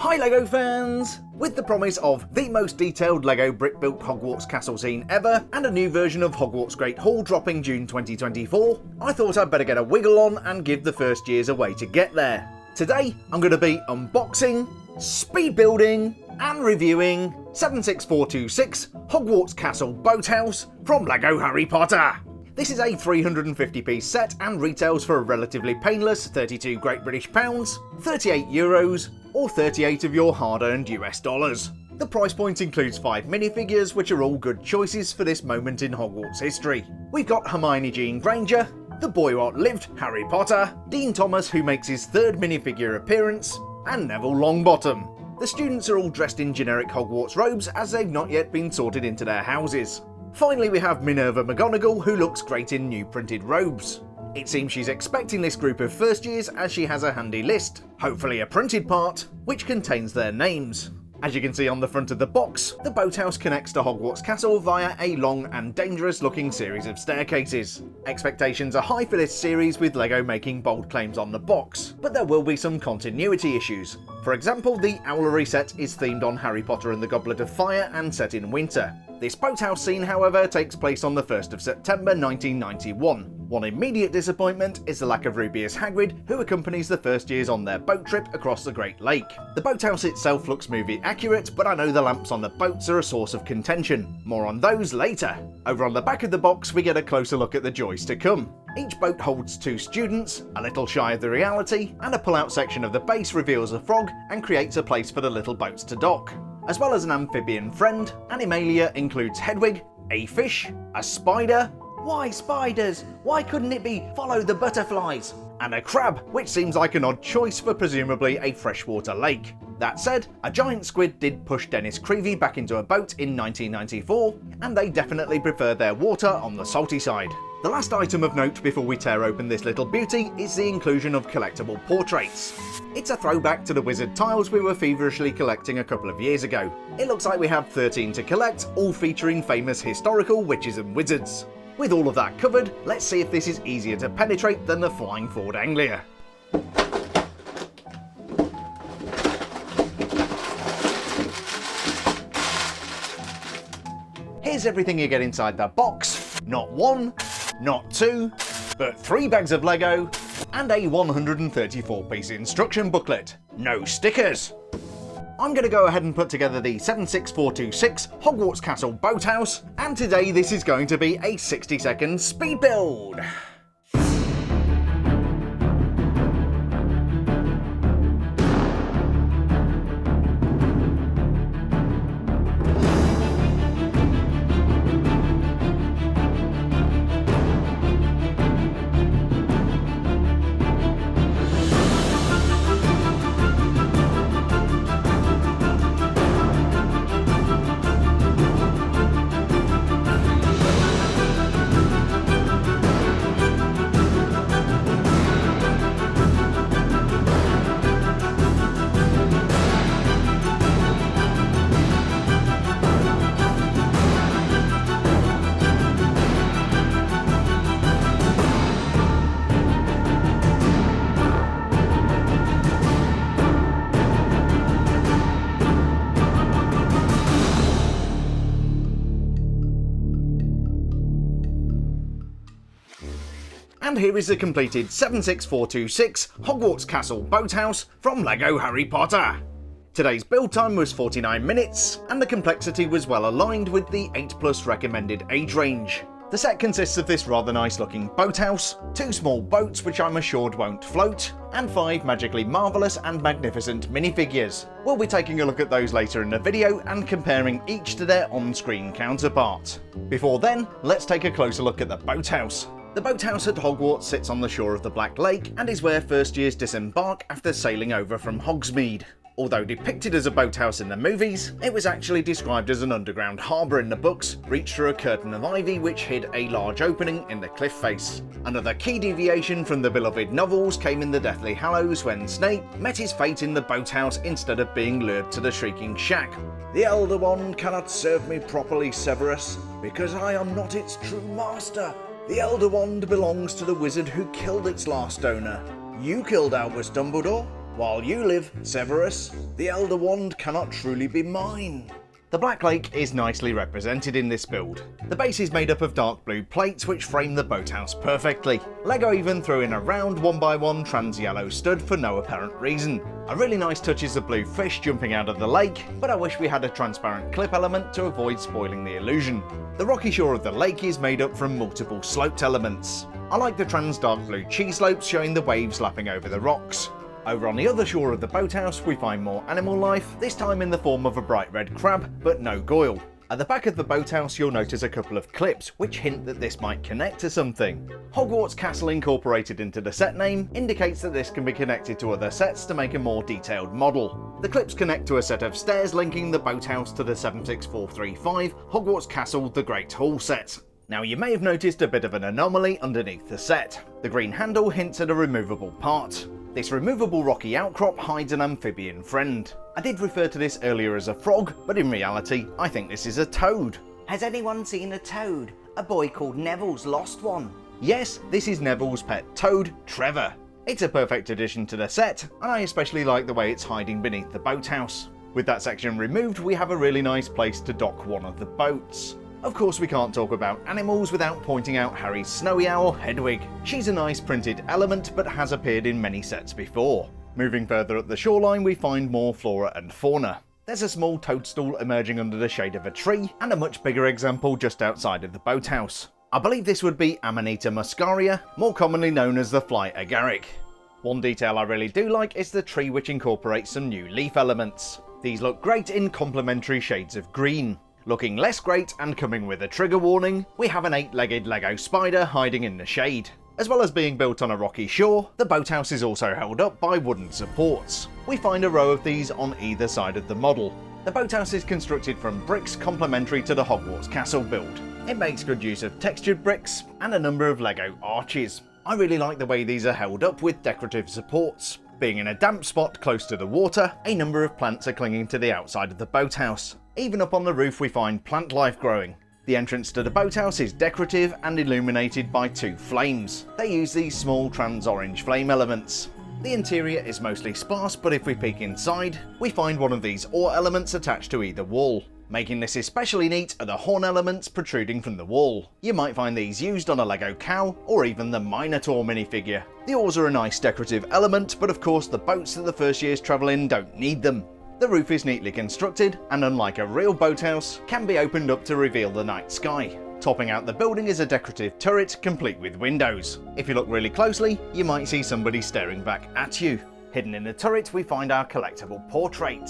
Hi LEGO fans! With the promise of the most detailed LEGO brick-built Hogwarts Castle scene ever, and a new version of Hogwarts Great Hall dropping June 2024, I thought I'd better get a wiggle on and give the first years a way to get there. Today, I'm going to be unboxing, speed building, and reviewing 76426 Hogwarts Castle Boathouse from LEGO Harry Potter. This is a 350-piece set and retails for a relatively painless 32 Great British Pounds, 38 Euros, or 38 of your hard-earned US dollars. The price point includes 5 minifigures, which are all good choices for this moment in Hogwarts history. We've got Hermione Granger, the boy who outlived Harry Potter, Dean Thomas who makes his third minifigure appearance, and Neville Longbottom. The students are all dressed in generic Hogwarts robes as they've not yet been sorted into their houses. Finally, we have Minerva McGonagall, who looks great in new printed robes. It seems she's expecting this group of first years as she has a handy list, hopefully a printed part, which contains their names. As you can see on the front of the box, the boathouse connects to Hogwarts Castle via a long and dangerous looking series of staircases. Expectations are high for this series, with LEGO making bold claims on the box, but there will be some continuity issues. For example, the Owlery set is themed on Harry Potter and the Goblet of Fire and set in winter. This boathouse scene, however, takes place on the 1st of September 1991. One immediate disappointment is the lack of Rubeus Hagrid, who accompanies the first years on their boat trip across the Great Lake. The boathouse itself looks movie accurate, but I know the lamps on the boats are a source of contention. More on those later. Over on the back of the box, we get a closer look at the joys to come. Each boat holds 2 students, a little shy of the reality, and a pull-out section of the base reveals a frog and creates a place for the little boats to dock. As well as an amphibian friend, Animalia includes Hedwig, a fish, a spider, why spiders? Why couldn't it be follow the butterflies? And a crab, which seems like an odd choice for presumably a freshwater lake. That said, a giant squid did push Dennis Creevy back into a boat in 1994, and they definitely prefer their water on the salty side. The last item of note before we tear open this little beauty is the inclusion of collectible portraits. It's a throwback to the wizard tiles we were feverishly collecting a couple of years ago. It looks like we have 13 to collect, all featuring famous historical witches and wizards. With all of that covered, let's see if this is easier to penetrate than the Flying Ford Anglia. Here's everything you get inside the box. Not 1, not 2, but 3 bags of LEGO and a 134-piece instruction booklet. No stickers. I'm going to go ahead and put together the 76426 Hogwarts Castle Boathouse, and today this is going to be a 60-second speed build. And here is the completed 76426 Hogwarts Castle Boathouse from LEGO Harry Potter. Today's build time was 49 minutes, and the complexity was well aligned with the 8+ recommended age range. The set consists of this rather nice looking boathouse, 2 small boats which I'm assured won't float, and 5 magically marvellous and magnificent minifigures. We'll be taking a look at those later in the video and comparing each to their on-screen counterpart. Before then, let's take a closer look at the boathouse. The boathouse at Hogwarts sits on the shore of the Black Lake and is where first years disembark after sailing over from Hogsmeade. Although depicted as a boathouse in the movies, it was actually described as an underground harbour in the books, reached through a curtain of ivy which hid a large opening in the cliff face. Another key deviation from the beloved novels came in the Deathly Hallows when Snape met his fate in the boathouse instead of being lured to the Shrieking Shack. "The Elder Wand cannot serve me properly, Severus, because I am not its true master. The Elder Wand belongs to the wizard who killed its last owner. You killed Albus Dumbledore. While you live, Severus, the Elder Wand cannot truly be mine. The Black Lake is nicely represented in this build. The base is made up of dark blue plates which frame the boathouse perfectly. LEGO even threw in a round 1x1 trans yellow stud for no apparent reason. A really nice touch is the blue fish jumping out of the lake, but I wish we had a transparent clip element to avoid spoiling the illusion. The rocky shore of the lake is made up from multiple sloped elements. I like the trans dark blue cheese slopes showing the waves lapping over the rocks. Over on the other shore of the boathouse we find more animal life, this time in the form of a bright red crab, but no Goyle. At the back of the boathouse you'll notice a couple of clips which hint that this might connect to something. Hogwarts Castle incorporated into the set name indicates that this can be connected to other sets to make a more detailed model. The clips connect to a set of stairs linking the boathouse to the 76435 Hogwarts Castle The Great Hall set. Now you may have noticed a bit of an anomaly underneath the set. The green handle hints at a removable part. This removable rocky outcrop hides an amphibian friend. I did refer to this earlier as a frog, but in reality I think this is a toad. Has anyone seen a toad? A boy called Neville's lost one. Yes, this is Neville's pet toad, Trevor. It's a perfect addition to the set, and I especially like the way it's hiding beneath the boathouse. With that section removed, we have a really nice place to dock one of the boats. Of course we can't talk about animals without pointing out Harry's snowy owl, Hedwig. She's a nice printed element but has appeared in many sets before. Moving further up the shoreline we find more flora and fauna. There's a small toadstool emerging under the shade of a tree, and a much bigger example just outside of the boathouse. I believe this would be Amanita muscaria, more commonly known as the fly agaric. One detail I really do like is the tree which incorporates some new leaf elements. These look great in complementary shades of green. Looking less great and coming with a trigger warning, we have an 8-legged LEGO spider hiding in the shade. As well as being built on a rocky shore, the boathouse is also held up by wooden supports. We find a row of these on either side of the model. The boathouse is constructed from bricks complementary to the Hogwarts Castle build. It makes good use of textured bricks and a number of LEGO arches. I really like the way these are held up with decorative supports. Being in a damp spot close to the water, a number of plants are clinging to the outside of the boathouse. Even up on the roof we find plant life growing. The entrance to the boathouse is decorative and illuminated by 2 flames. They use these small trans-orange flame elements. The interior is mostly sparse, but if we peek inside, we find one of these ore elements attached to either wall. Making this especially neat are the horn elements protruding from the wall. You might find these used on a LEGO cow or even the Minotaur minifigure. The oars are a nice decorative element, but of course the boats that the first years travel in don't need them. The roof is neatly constructed, and unlike a real boathouse, can be opened up to reveal the night sky. Topping out the building is a decorative turret, complete with windows. If you look really closely, you might see somebody staring back at you. Hidden in the turret we find our collectible portrait.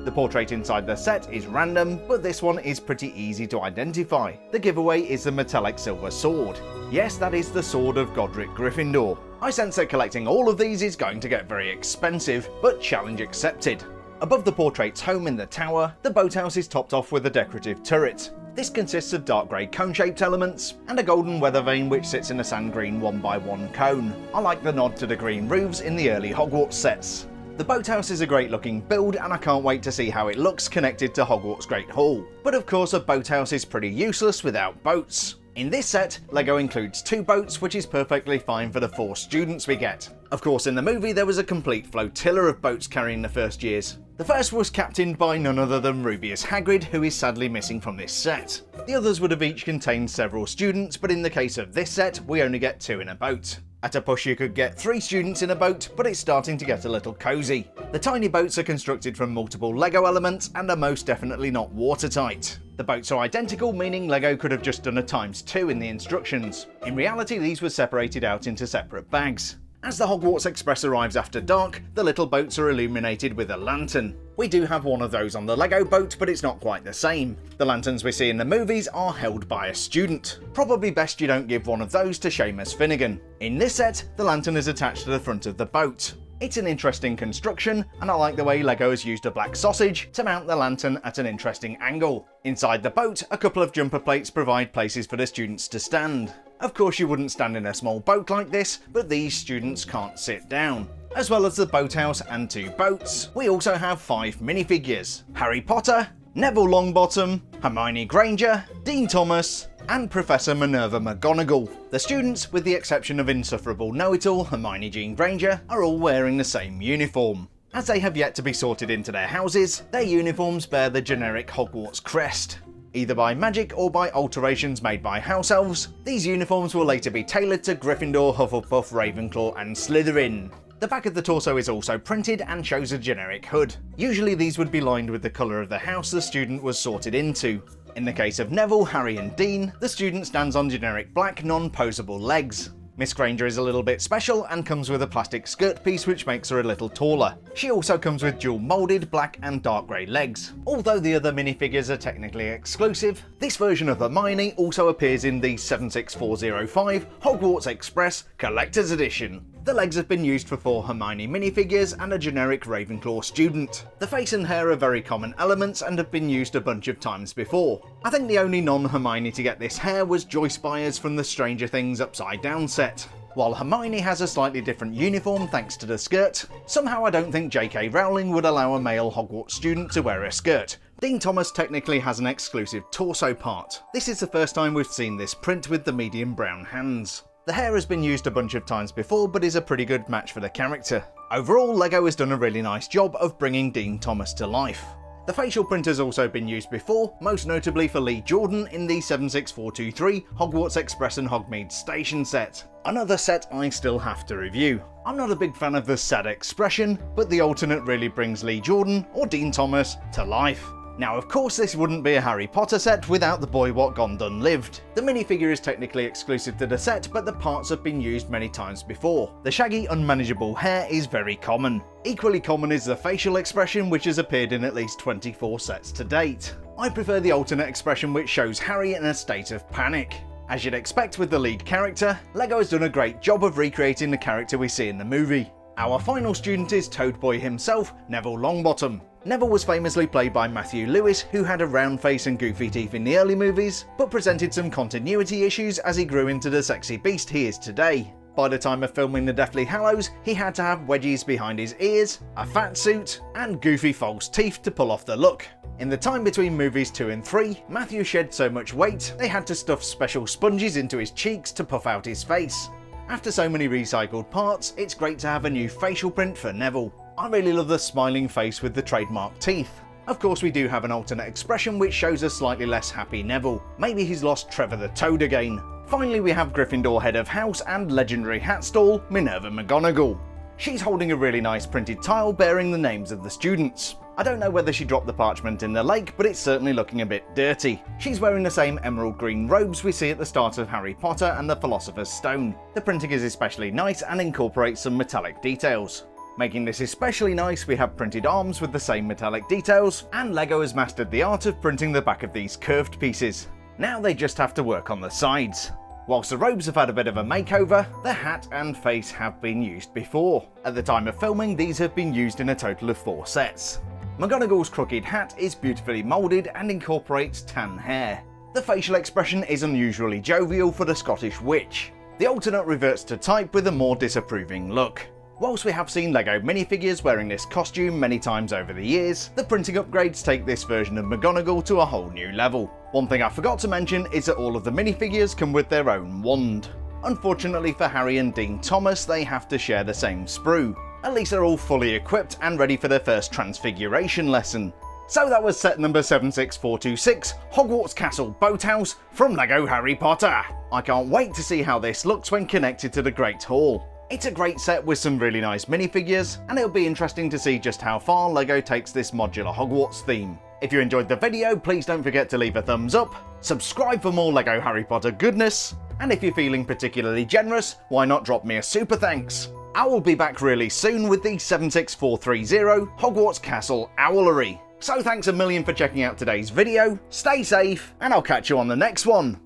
The portrait inside the set is random, but this one is pretty easy to identify. The giveaway is the metallic silver sword. Yes, that is the sword of Godric Gryffindor. I sense that collecting all of these is going to get very expensive, but challenge accepted. Above the portrait's home in the tower, the boathouse is topped off with a decorative turret. This consists of dark grey cone-shaped elements, and a golden weather vane which sits in a sand green 1x1 cone. I like the nod to the green roofs in the early Hogwarts sets. The boathouse is a great looking build, and I can't wait to see how it looks connected to Hogwarts Great Hall. But of course a boathouse is pretty useless without boats. In this set, LEGO includes 2 boats, which is perfectly fine for the 4 students we get. Of course in the movie there was a complete flotilla of boats carrying the first years. The first was captained by none other than Rubeus Hagrid, who is sadly missing from this set. The others would have each contained several students, but in the case of this set, we only get 2 in a boat. At a push you could get 3 students in a boat, but it's starting to get a little cozy. The tiny boats are constructed from multiple LEGO elements and are most definitely not watertight. The boats are identical, meaning LEGO could have just done a ×2 in the instructions. In reality, these were separated out into separate bags. As the Hogwarts Express arrives after dark, the little boats are illuminated with a lantern. We do have one of those on the LEGO boat, but it's not quite the same. The lanterns we see in the movies are held by a student. Probably best you don't give one of those to Seamus Finnegan. In this set, the lantern is attached to the front of the boat. It's an interesting construction, and I like the way LEGO has used a black sausage to mount the lantern at an interesting angle. Inside the boat, a couple of jumper plates provide places for the students to stand. Of course you wouldn't stand in a small boat like this, but these students can't sit down. As well as the boathouse and 2 boats, we also have 5 minifigures: Harry Potter, Neville Longbottom, Hermione Granger, Dean Thomas, and Professor Minerva McGonagall. The students, with the exception of insufferable know-it-all Hermione Jean Granger, are all wearing the same uniform. As they have yet to be sorted into their houses, their uniforms bear the generic Hogwarts crest. Either by magic or by alterations made by house elves, these uniforms will later be tailored to Gryffindor, Hufflepuff, Ravenclaw and Slytherin. The back of the torso is also printed and shows a generic hood. Usually these would be lined with the colour of the house the student was sorted into. In the case of Neville, Harry and Dean, the student stands on generic black non-posable legs. Miss Granger is a little bit special and comes with a plastic skirt piece which makes her a little taller. She also comes with dual moulded black and dark grey legs. Although the other minifigures are technically exclusive, this version of Hermione also appears in the 76405 Hogwarts Express Collector's Edition. The legs have been used for 4 Hermione minifigures and a generic Ravenclaw student. The face and hair are very common elements and have been used a bunch of times before. I think the only non-Hermione to get this hair was Joyce Byers from the Stranger Things Upside Down set. While Hermione has a slightly different uniform thanks to the skirt, somehow I don't think J.K. Rowling would allow a male Hogwarts student to wear a skirt. Dean Thomas technically has an exclusive torso part. This is the first time we've seen this print with the medium brown hands. The hair has been used a bunch of times before but is a pretty good match for the character. Overall, LEGO has done a really nice job of bringing Dean Thomas to life. The facial print has also been used before, most notably for Lee Jordan in the 76423 Hogwarts Express and Hogsmeade Station set. Another set I still have to review. I'm not a big fan of the sad expression, but the alternate really brings Lee Jordan, or Dean Thomas, to life. Now of course this wouldn't be a Harry Potter set without the boy what gone done lived. The minifigure is technically exclusive to the set, but the parts have been used many times before. The shaggy unmanageable hair is very common. Equally common is the facial expression, which has appeared in at least 24 sets to date. I prefer the alternate expression which shows Harry in a state of panic. As you'd expect with the lead character, LEGO has done a great job of recreating the character we see in the movie. Our final student is Toad Boy himself, Neville Longbottom. Neville was famously played by Matthew Lewis, who had a round face and goofy teeth in the early movies, but presented some continuity issues as he grew into the sexy beast he is today. By the time of filming the Deathly Hallows, he had to have wedgies behind his ears, a fat suit, and goofy false teeth to pull off the look. In the time between movies 2 and 3, Matthew shed so much weight, they had to stuff special sponges into his cheeks to puff out his face. After so many recycled parts, it's great to have a new facial print for Neville. I really love the smiling face with the trademark teeth. Of course we do have an alternate expression which shows a slightly less happy Neville. Maybe he's lost Trevor the Toad again. Finally we have Gryffindor head of house and legendary hat stall, Minerva McGonagall. She's holding a really nice printed tile bearing the names of the students. I don't know whether she dropped the parchment in the lake, but it's certainly looking a bit dirty. She's wearing the same emerald green robes we see at the start of Harry Potter and the Philosopher's Stone. The printing is especially nice and incorporates some metallic details. Making this especially nice, we have printed arms with the same metallic details, and LEGO has mastered the art of printing the back of these curved pieces. Now they just have to work on the sides. Whilst the robes have had a bit of a makeover, the hat and face have been used before. At the time of filming, these have been used in a total of 4 sets. McGonagall's crooked hat is beautifully moulded and incorporates tan hair. The facial expression is unusually jovial for the Scottish witch. The alternate reverts to type with a more disapproving look. Whilst we have seen LEGO minifigures wearing this costume many times over the years, the printing upgrades take this version of McGonagall to a whole new level. One thing I forgot to mention is that all of the minifigures come with their own wand. Unfortunately for Harry and Dean Thomas, they have to share the same sprue. At least they're all fully equipped and ready for their first transfiguration lesson. So that was set number 76426, Hogwarts Castle Boathouse from LEGO Harry Potter. I can't wait to see how this looks when connected to the Great Hall. It's a great set with some really nice minifigures, and it'll be interesting to see just how far LEGO takes this modular Hogwarts theme. If you enjoyed the video, please don't forget to leave a thumbs up, subscribe for more LEGO Harry Potter goodness, and if you're feeling particularly generous, why not drop me a super thanks? I will be back really soon with the 76430 Hogwarts Castle Owlery. So thanks a million for checking out today's video, stay safe, and I'll catch you on the next one.